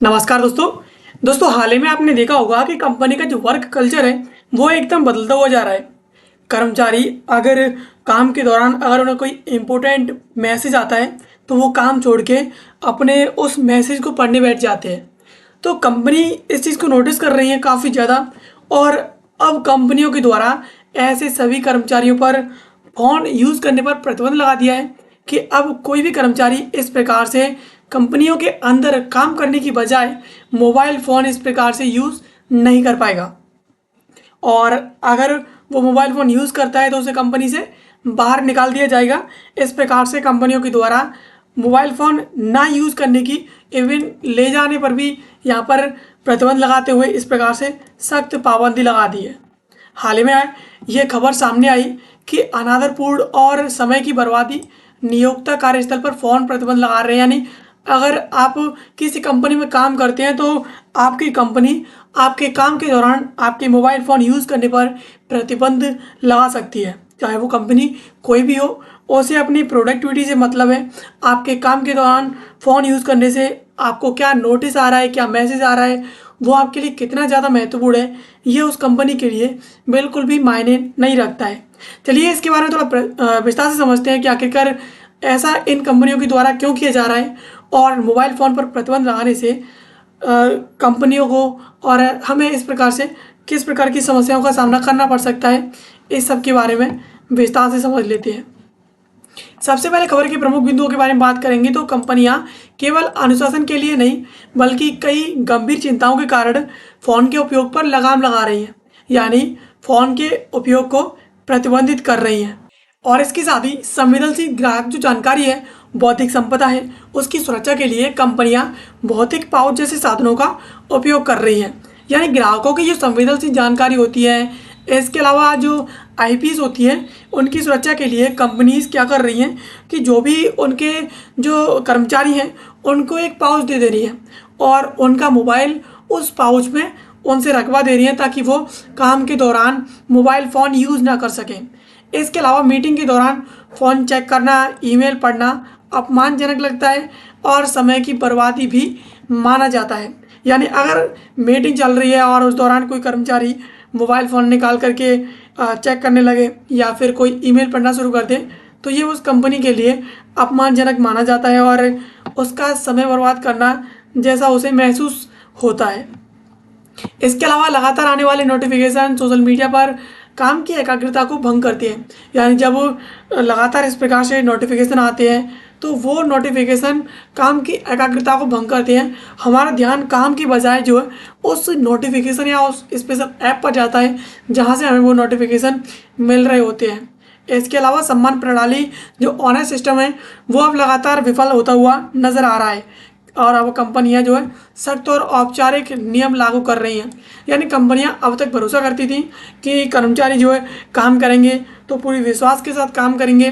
नमस्कार दोस्तों। हाल ही में आपने देखा होगा कि कंपनी का जो वर्क कल्चर है वो एकदम बदलता हुआ जा रहा है। कर्मचारी अगर काम के दौरान अगर उन्हें कोई इम्पोर्टेंट मैसेज आता है तो वो काम छोड़ के अपने उस मैसेज को पढ़ने बैठ जाते हैं। तो कंपनी इस चीज़ को नोटिस कर रही है काफ़ी ज़्यादा, और अब कंपनियों के द्वारा ऐसे सभी कर्मचारियों पर फ़ोन यूज़ करने पर प्रतिबंध लगा दिया है कि अब कोई भी कर्मचारी इस प्रकार से कंपनियों के अंदर काम करने की बजाय मोबाइल फ़ोन इस प्रकार से यूज़ नहीं कर पाएगा। और अगर वो मोबाइल फ़ोन यूज़ करता है तो उसे कंपनी से बाहर निकाल दिया जाएगा। इस प्रकार से कंपनियों के द्वारा मोबाइल फ़ोन ना यूज़ करने की, इवन ले जाने पर भी यहाँ पर प्रतिबंध लगाते हुए इस प्रकार से सख्त पाबंदी लगा दी है। हाल ही में ये खबर सामने आई कि अनादरपूर्ण और समय की बर्बादी नियोक्ता कार्यस्थल पर फ़ोन प्रतिबंध लगा रहे हैं। यानी अगर आप किसी कंपनी में काम करते हैं तो आपकी कंपनी आपके काम के दौरान आपके मोबाइल फ़ोन यूज़ करने पर प्रतिबंध लगा सकती है। चाहे वो कंपनी कोई भी हो, उसे अपनी प्रोडक्टिविटी से मतलब है। आपके काम के दौरान फ़ोन यूज़ करने से आपको क्या नोटिस आ रहा है, क्या मैसेज आ रहा है, वो आपके लिए कितना ज़्यादा महत्वपूर्ण है, ये उस कंपनी के लिए बिल्कुल भी मायने नहीं रखता है। चलिए इसके बारे में थोड़ा विस्तार से समझते हैं कि आखिरकार ऐसा इन कंपनियों के द्वारा क्यों किया जा रहा है और मोबाइल फ़ोन पर प्रतिबंध लगाने से कंपनियों को और हमें इस प्रकार से किस प्रकार की समस्याओं का सामना करना पड़ सकता है। इस सब के बारे में विस्तार से समझ लेते हैं। सबसे पहले खबर के प्रमुख बिंदुओं के बारे में बात करेंगे तो कंपनियां केवल अनुशासन के लिए नहीं बल्कि कई गंभीर चिंताओं के कारण फ़ोन के उपयोग पर लगाम लगा रही हैं, यानी फ़ोन के उपयोग को प्रतिबंधित कर रही हैं। और इसके साथ ही संवेदनशील ग्राहक जो जानकारी है, बौद्धिक संपदा है, उसकी सुरक्षा के लिए कंपनियां भौतिक पाउच जैसे साधनों का उपयोग कर रही हैं। यानी ग्राहकों की जो संवेदनशील जानकारी होती है, इसके अलावा जो आईपीस होती है, उनकी सुरक्षा के लिए कंपनीज क्या कर रही हैं कि जो भी उनके जो कर्मचारी हैं उनको एक पाउच दे दे रही है और उनका मोबाइल उस पाउच में उनसे रखवा दे रही हैं ताकि वो काम के दौरान मोबाइल फ़ोन यूज़ ना कर सकें। इसके अलावा मीटिंग के दौरान फ़ोन चेक करना, ईमेल पढ़ना अपमानजनक लगता है और समय की बर्बादी भी माना जाता है। यानी अगर मीटिंग चल रही है और उस दौरान कोई कर्मचारी मोबाइल फ़ोन निकाल करके चेक करने लगे या फिर कोई ईमेल पढ़ना शुरू कर दे तो ये उस कंपनी के लिए अपमानजनक माना जाता है और उसका समय बर्बाद करना जैसा उसे महसूस होता है। इसके अलावा लगातार आने वाले नोटिफिकेशन सोशल मीडिया पर काम की एकाग्रता को भंग करती है। यानी जब लगातार इस प्रकार से नोटिफिकेशन आते हैं तो वो नोटिफिकेशन काम की एकाग्रता को भंग करते हैं। हमारा ध्यान काम की बजाय जो है उस नोटिफिकेशन या उस स्पेशल ऐप पर जाता है जहाँ से हमें वो नोटिफिकेशन मिल रहे होते हैं। इसके अलावा सम्मान प्रणाली जो ऑनर सिस्टम है वो अब लगातार विफल होता हुआ नज़र आ रहा है और अब कंपनियां जो है सख्त और औपचारिक नियम लागू कर रही हैं। यानी कंपनियां अब तक भरोसा करती थी कि कर्मचारी जो है काम करेंगे तो पूरी विश्वास के साथ काम करेंगे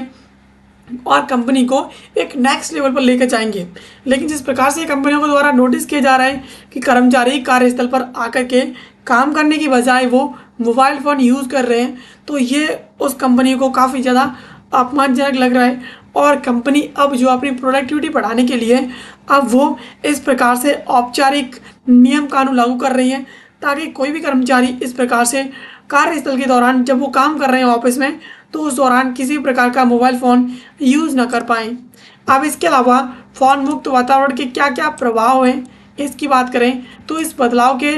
और कंपनी को एक नेक्स्ट लेवल पर लेकर जाएंगे। लेकिन जिस प्रकार से कंपनियों के द्वारा नोटिस किया जा रहा है कि कर्मचारी कार्यस्थल पर आकर के काम करने की बजाय वो मोबाइल फ़ोन यूज़ कर रहे हैं तो ये उस कंपनी को काफ़ी ज़्यादा अपमानजनक लग रहा है और कंपनी अब जो अपनी प्रोडक्टिविटी बढ़ाने के लिए अब वो इस प्रकार से औपचारिक नियम कानून लागू कर रही है ताकि कोई भी कर्मचारी इस प्रकार से कार्यस्थल के दौरान जब वो काम कर रहे हैं ऑफिस में तो उस दौरान किसी प्रकार का मोबाइल फ़ोन यूज़ ना कर पाएँ। अब इसके अलावा फ़ोन मुक्त वातावरण के क्या क्या प्रभाव हैं इसकी बात करें तो इस बदलाव के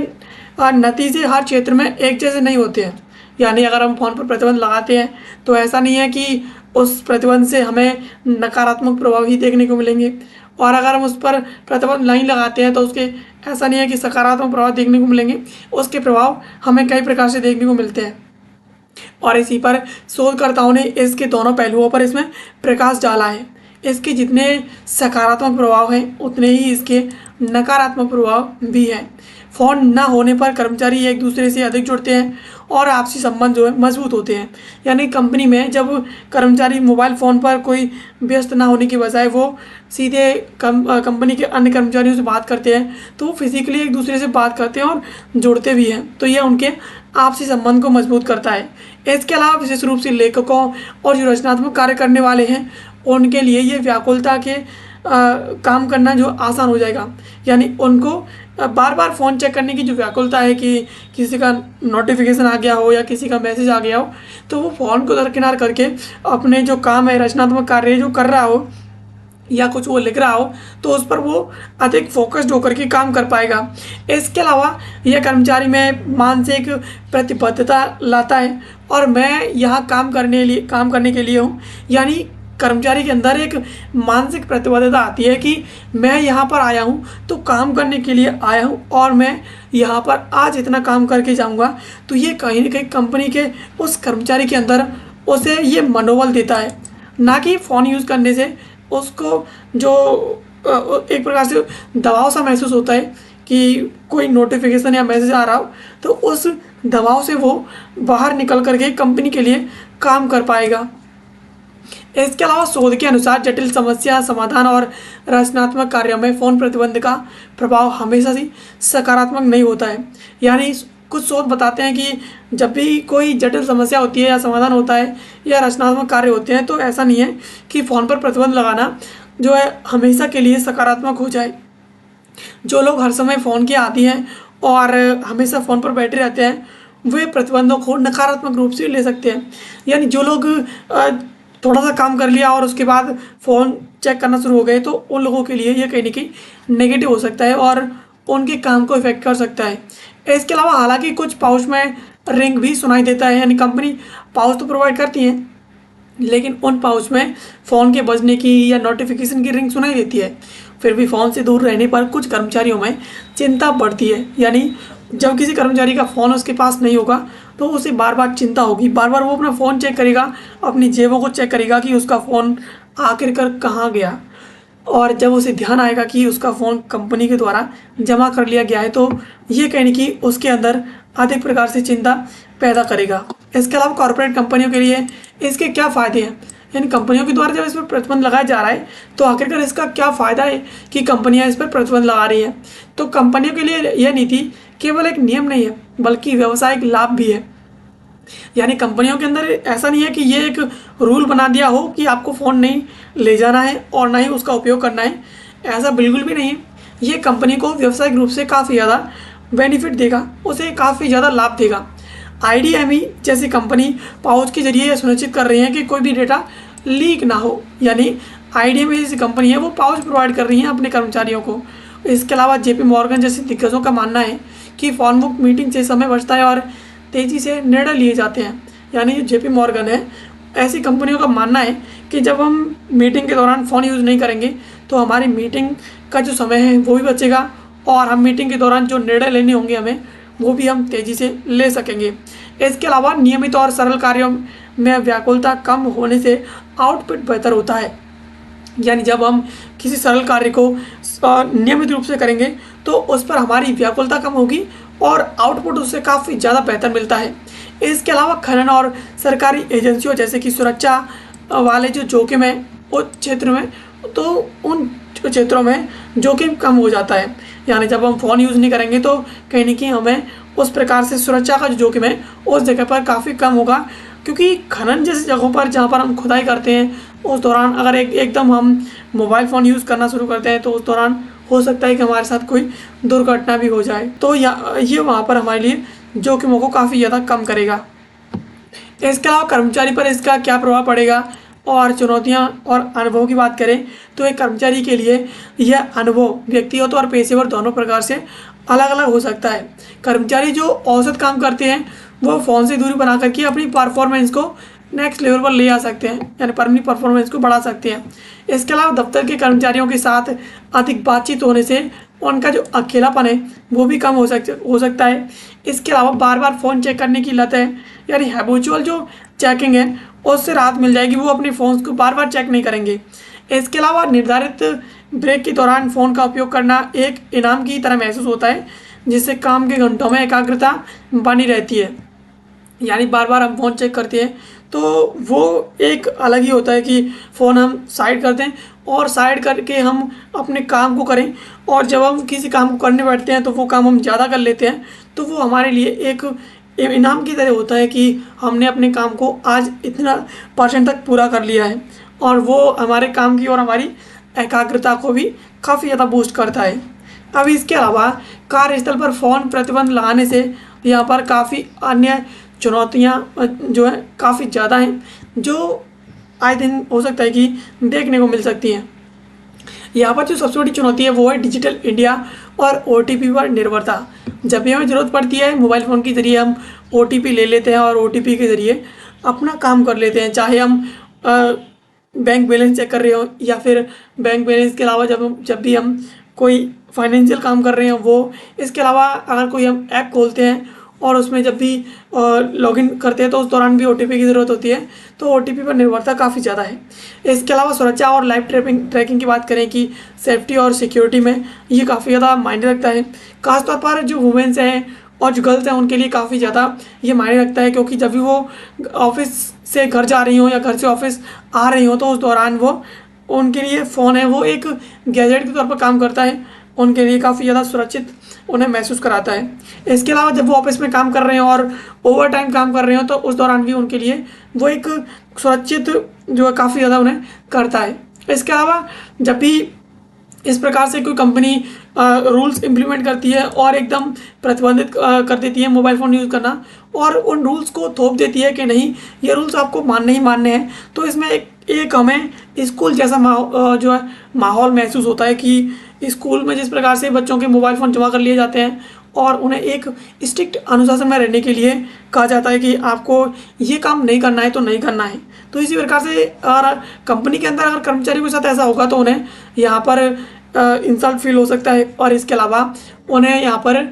नतीजे हर क्षेत्र में एक जैसे नहीं होते हैं। यानी अगर हम फ़ोन पर प्रतिबंध लगाते हैं तो ऐसा नहीं है कि उस प्रतिबंध से हमें नकारात्मक प्रभाव ही देखने को मिलेंगे और अगर हम उस पर प्रतिबंध नहीं लगाते हैं तो उसके ऐसा नहीं है कि सकारात्मक प्रभाव देखने को मिलेंगे। उसके प्रभाव हमें कई प्रकार से देखने को मिलते हैं और इसी पर शोधकर्ताओं ने इसके दोनों पहलुओं पर इसमें प्रकाश डाला है। इसके जितने सकारात्मक प्रभाव हैं उतने ही इसके नकारात्मक प्रभाव भी हैं। फ़ोन ना होने पर कर्मचारी एक दूसरे से अधिक जुड़ते हैं और आपसी संबंध जो है मजबूत होते हैं। यानी कंपनी में जब कर्मचारी मोबाइल फ़ोन पर कोई व्यस्त ना होने की बजाय वो सीधे कंपनी के अन्य कर्मचारियों से बात करते हैं तो वो फिजिकली एक दूसरे से बात करते हैं और जुड़ते भी हैं, तो यह उनके आपसी संबंध को मजबूत करता है। इसके अलावा विशेष रूप से लेखकों और जो रचनात्मक कार्य करने वाले हैं उनके लिए ये व्याकुलता के काम करना जो आसान हो जाएगा। यानी उनको बार बार फ़ोन चेक करने की जो व्याकुलता है कि किसी का नोटिफिकेशन आ गया हो या किसी का मैसेज आ गया हो, तो वो फ़ोन को दरकिनार करके अपने जो काम है, रचनात्मक कार्य जो कर रहा हो या कुछ वो लिख रहा हो, तो उस पर वो अधिक फोकस्ड होकर के काम कर पाएगा। इसके अलावा यह कर्मचारी में मानसिक प्रतिबद्धता लाता है और मैं यहाँ काम करने के लिए हूँ। यानी कर्मचारी के अंदर एक मानसिक प्रतिबद्धता आती है कि मैं यहाँ पर आया हूँ तो काम करने के लिए आया हूँ और मैं यहाँ पर आज इतना काम करके जाऊँगा। तो ये कहीं ना कहीं कंपनी के उस कर्मचारी के अंदर उसे ये मनोबल देता है, ना कि फ़ोन यूज़ करने से उसको जो एक प्रकार से दबाव सा महसूस होता है कि कोई नोटिफिकेशन या मैसेज आ रहा हो, तो उस दबाव से वो बाहर निकल करके कंपनी के लिए काम कर पाएगा। इसके अलावा शोध के अनुसार जटिल समस्या समाधान और रचनात्मक कार्यों में फ़ोन प्रतिबंध का प्रभाव हमेशा से सकारात्मक नहीं होता है। यानी कुछ शोध बताते हैं कि जब भी कोई जटिल समस्या होती है या समाधान होता है या रचनात्मक कार्य होते हैं, तो ऐसा नहीं है कि फ़ोन पर प्रतिबंध लगाना जो है हमेशा के लिए सकारात्मक हो जाए। जो लोग हर समय फ़ोन के आदी हैं और हमेशा फ़ोन पर बैठे रहते हैं, वे प्रतिबंधों को नकारात्मक रूप से ले सकते हैं। यानी जो लोग थोड़ा सा काम कर लिया और उसके बाद फ़ोन चेक करना शुरू हो गए, तो उन लोगों के लिए ये कहीं ना कहीं नेगेटिव हो सकता है और उनके काम को इफेक्ट कर सकता है। इसके अलावा हालांकि कुछ पाउच में रिंग भी सुनाई देता है, यानी कंपनी पाउच तो प्रोवाइड करती है, लेकिन उन पाउच में फ़ोन के बजने की या नोटिफिकेशन की रिंग सुनाई देती है। फिर भी फ़ोन से दूर रहने पर कुछ कर्मचारियों में चिंता बढ़ती है। यानी जब किसी कर्मचारी का फ़ोन उसके पास नहीं होगा, तो उसे बार बार चिंता होगी, बार बार वो अपना फ़ोन चेक करेगा, अपनी जेबों को चेक करेगा कि उसका फ़ोन आखिरकार कहाँ गया। और जब उसे ध्यान आएगा कि उसका फ़ोन कंपनी के द्वारा जमा कर लिया गया है, तो ये कहने की उसके अंदर अधिक प्रकार से चिंता पैदा करेगा। इसके अलावा कॉर्पोरेट कंपनियों के लिए इसके क्या फ़ायदे हैं, यानी कंपनियों के द्वारा जब इस पर प्रतिबंध लगाया जा रहा है, तो आखिरकार इसका क्या फ़ायदा है कि कंपनियां इस पर प्रतिबंध लगा रही हैं। तो कंपनियों के लिए यह नीति केवल एक नियम नहीं है, बल्कि व्यवसायिक लाभ भी है। यानी कंपनियों के अंदर ऐसा नहीं है कि ये एक रूल बना दिया हो कि आपको फ़ोन नहीं ले जाना है और ना ही उसका उपयोग करना है, ऐसा बिल्कुल भी नहीं है। ये कंपनी को व्यावसायिक रूप से काफ़ी ज़्यादा बेनिफिट देगा, उसे काफ़ी ज़्यादा लाभ देगा। IDME जैसी कंपनी पाउच के जरिए यह सुनिश्चित कर रही है कि कोई भी डेटा लीक ना हो। यानी IDME जैसी कंपनी है, वो पाउच प्रोवाइड कर रही हैं अपने कर्मचारियों को। इसके अलावा JP मॉर्गन जैसे दिग्गजों का मानना है कि फ़ोन बुक मीटिंग से समय बचता है और तेज़ी से निर्णय लिए जाते हैं। यानी जो JP मॉर्गन है, ऐसी कंपनियों का मानना है कि जब हम मीटिंग के दौरान फ़ोन यूज़ नहीं करेंगे, तो हमारी मीटिंग का जो समय है वो भी बचेगा और हम मीटिंग के दौरान जो निर्णय लेने होंगे हमें, वो भी हम तेज़ी से ले सकेंगे। इसके अलावा नियमित और सरल कार्यों में व्याकुलता कम होने से आउटपुट बेहतर होता है। यानी जब हम किसी सरल कार्य को नियमित रूप से करेंगे, तो उस पर हमारी व्याकुलता कम होगी और आउटपुट उससे काफ़ी ज़्यादा बेहतर मिलता है। इसके अलावा खनन और सरकारी एजेंसियों जैसे कि सुरक्षा वाले जो जोखिम है उस क्षेत्र में, तो उन क्षेत्रों में जोखिम कम हो जाता है। यानी जब हम फ़ोन यूज़ नहीं करेंगे, तो कहीं ना कहीं हमें उस प्रकार से सुरक्षा का जो जोखिम है उस जगह पर काफ़ी कम होगा। क्योंकि खनन जैसी जगहों पर जहाँ पर हम खुदाई करते हैं, उस दौरान अगर एकदम हम मोबाइल फ़ोन यूज़ करना शुरू करते हैं, तो उस दौरान हो सकता है कि हमारे साथ कोई दुर्घटना भी हो जाए। तो ये वहाँ पर हमारे लिए जोखिमों को काफ़ी ज़्यादा कम करेगा। इसके अलावा कर्मचारी पर इसका क्या प्रभाव पड़ेगा और चुनौतियां और अनुभव की बात करें, तो एक कर्मचारी के लिए यह अनुभव व्यक्तिगत और पेशेवर दोनों प्रकार से अलग अलग हो सकता है। कर्मचारी जो औसत काम करते हैं, वो फ़ोन से दूरी बना करके अपनी परफॉर्मेंस को नेक्स्ट लेवल पर ले आ सकते हैं, यानी अपनी परफॉर्मेंस को बढ़ा सकते हैं। इसके अलावा दफ्तर के कर्मचारियों के साथ अधिक बातचीत होने से उनका जो अकेलापन है वो भी कम हो सकता है। इसके अलावा बार बार फ़ोन चेक करने की लत है, यानी हैबिचुअल जो चेकिंग है उससे राहत मिल जाएगी, वो अपने फ़ोन को बार बार चेक नहीं करेंगे। इसके अलावा निर्धारित ब्रेक के दौरान फ़ोन का उपयोग करना एक इनाम की तरह महसूस होता है, जिससे काम के घंटों में एकाग्रता बनी रहती है। यानी बार बार हम फ़ोन चेक करते हैं, तो वो एक अलग ही होता है कि फ़ोन हम साइड कर दें और साइड करके हम अपने काम को करें, और जब हम किसी काम को करने बैठते हैं तो वो काम हम ज़्यादा कर लेते हैं, तो वो हमारे लिए एक इनाम की तरह होता है कि हमने अपने काम को आज इतना % तक पूरा कर लिया है, और वो हमारे काम की और हमारी एकाग्रता को भी काफ़ी ज़्यादा बूस्ट करता है। अब इसके अलावा कार्यस्थल पर फ़ोन प्रतिबंध लगाने से यहाँ पर काफ़ी अन्य चुनौतियाँ जो है काफ़ी ज़्यादा हैं, जो आए दिन हो सकता है कि देखने को मिल सकती हैं। यहाँ पर जो सबसे बड़ी चुनौती है वो है डिजिटल इंडिया और ओटीपी पर निर्भरता। जब भी हमें ज़रूरत पड़ती है मोबाइल फ़ोन के ज़रिए हम ओटीपी ले लेते हैं और ओटीपी के ज़रिए अपना काम कर लेते हैं, चाहे हम बैंक बैलेंस चेक कर रहे हो या फिर बैंक बैलेंस के अलावा जब भी हम कोई फाइनेंशियल काम कर रहे हो वो, इसके अलावा अगर कोई हम ऐप खोलते हैं और उसमें जब भी लॉगिन करते हैं तो उस दौरान भी ओटीपी की ज़रूरत होती है, तो ओटीपी पर निर्भरता काफ़ी ज़्यादा है। इसके अलावा सुरक्षा और लाइव ट्रैकिंग की बात करें कि सेफ्टी और सिक्योरिटी में ये काफ़ी ज़्यादा मायने रखता है। खासतौर पर जो वुमेन्स हैं और जो गर्ल्स हैं उनके लिए काफ़ी ज़्यादा ये मायने रखता है, क्योंकि जब भी वो ऑफिस से घर जा रही हो या घर से ऑफिस आ रही हो तो उस दौरान वो उनके लिए फ़ोन है वो एक गैजेट के तौर पर काम करता है, उनके लिए काफ़ी ज़्यादा सुरक्षित उन्हें महसूस कराता है। इसके अलावा जब वो ऑफिस में काम कर रहे हो और ओवर टाइम काम कर रहे हो तो उस दौरान भी उनके लिए वो एक सुरक्षित जो है काफ़ी ज़्यादा उन्हें करता है। इसके अलावा जब भी इस प्रकार से कोई कंपनी रूल्स इम्प्लीमेंट करती है और एकदम प्रतिबंधित कर देती है मोबाइल फ़ोन यूज़ करना और उन रूल्स को थोप देती है कि नहीं ये रूल्स आपको मानने ही मानने हैं, तो इसमें एक हमें स्कूल जैसा जो है माहौल महसूस होता है कि स्कूल में जिस प्रकार से बच्चों के मोबाइल फ़ोन जमा कर लिए जाते हैं और उन्हें एक स्ट्रिक्ट अनुशासन में रहने के लिए कहा जाता है कि आपको ये काम नहीं करना है तो नहीं करना है। तो इसी प्रकार से अगर कंपनी के अंदर अगर कर्मचारियों के साथ ऐसा होगा तो उन्हें यहाँ पर इंसल्ट फील हो सकता है और इसके अलावा उन्हें यहाँ पर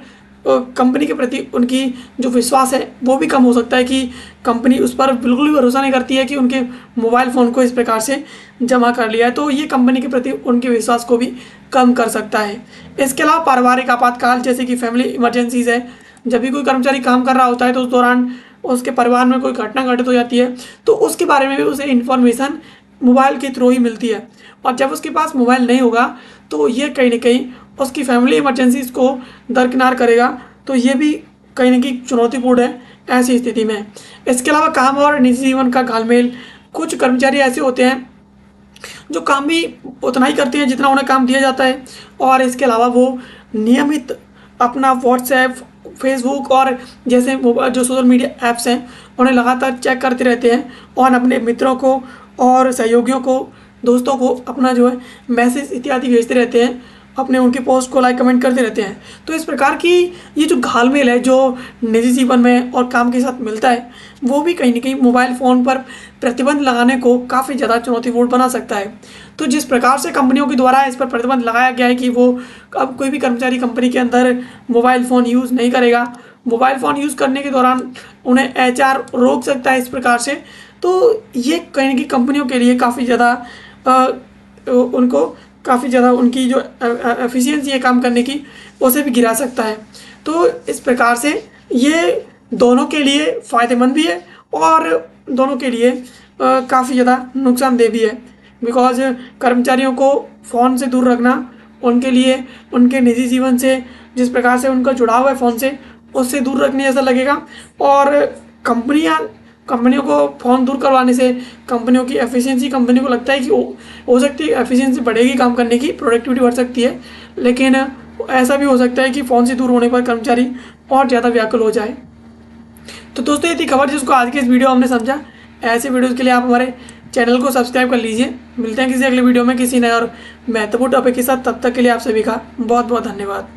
कंपनी के प्रति उनकी जो विश्वास है वो भी कम हो सकता है कि कंपनी उस पर बिल्कुल भी भरोसा नहीं करती है कि उनके मोबाइल फ़ोन को इस प्रकार से जमा कर लिया है, तो ये कंपनी के प्रति उनके विश्वास को भी कम कर सकता है। इसके अलावा पारिवारिक आपातकाल जैसे कि फैमिली इमरजेंसीज़ है, जब भी कोई कर्मचारी काम कर रहा होता है तो उस दौरान उसके परिवार में कोई घटना घटित हो जाती है तो उसके बारे में भी उसे इन्फॉर्मेशन मोबाइल के थ्रू ही मिलती है, और जब उसके पास मोबाइल नहीं होगा तो ये कहीं ना कहीं उसकी फैमिली इमरजेंसीज को दरकिनार करेगा, तो ये भी कहीं ना कहीं चुनौतीपूर्ण है ऐसी स्थिति में। इसके अलावा काम और निजी जीवन का घालमेल, कुछ कर्मचारी ऐसे होते हैं जो काम भी उतना ही करते हैं जितना उन्हें काम दिया जाता है, और इसके अलावा वो नियमित अपना व्हाट्सएप, फेसबुक और जैसे जो सोशल मीडिया ऐप्स हैं उन्हें लगातार चेक करते रहते हैं और अपने मित्रों को और सहयोगियों को, दोस्तों को अपना जो है मैसेज इत्यादि भेजते रहते हैं, अपने उनके पोस्ट को लाइक कमेंट करते रहते हैं। तो इस प्रकार की ये जो घालमेल है जो निजी जीवन में और काम के साथ मिलता है वो भी कहीं ना कहीं मोबाइल फ़ोन पर प्रतिबंध लगाने को काफ़ी ज़्यादा चुनौतीपूर्ण बना सकता है। तो जिस प्रकार से कंपनियों के द्वारा इस पर प्रतिबंध लगाया गया है कि वो अब कोई भी कर्मचारी कंपनी के अंदर मोबाइल फ़ोन यूज़ नहीं करेगा, मोबाइल फ़ोन यूज़ करने के दौरान उन्हें HR रोक सकता है इस प्रकार से, तो ये कहीं ना कहीं कंपनियों के लिए काफ़ी ज़्यादा उनको काफ़ी ज़्यादा उनकी जो एफिशिएंसी है काम करने की उसे भी गिरा सकता है। तो इस प्रकार से ये दोनों के लिए फ़ायदेमंद भी है और दोनों के लिए काफ़ी ज़्यादा नुकसानदेह भी है, बिकॉज कर्मचारियों को फ़ोन से दूर रखना उनके लिए उनके निजी जीवन से जिस प्रकार से उनका जुड़ाव है फ़ोन से उससे दूर रखने जैसा लगेगा, और कंपनियों को फ़ोन दूर करवाने से कंपनियों की एफिशिएंसी, कंपनी को लगता है कि हो सकती है एफिशिएंसी बढ़ेगी काम करने की, प्रोडक्टिविटी बढ़ सकती है, लेकिन ऐसा भी हो सकता है कि फ़ोन से दूर होने पर कर्मचारी और ज़्यादा व्याकुल हो जाए। तो दोस्तों ये थी खबर जिसको आज के इस वीडियो हमने समझा। ऐसे वीडियोज़ के लिए आप हमारे चैनल को सब्सक्राइब कर लीजिए। मिलते हैं किसी अगले वीडियो में किसी नए और महत्वपूर्ण टॉपिक के साथ, तब तक के लिए आप सभी का बहुत बहुत धन्यवाद।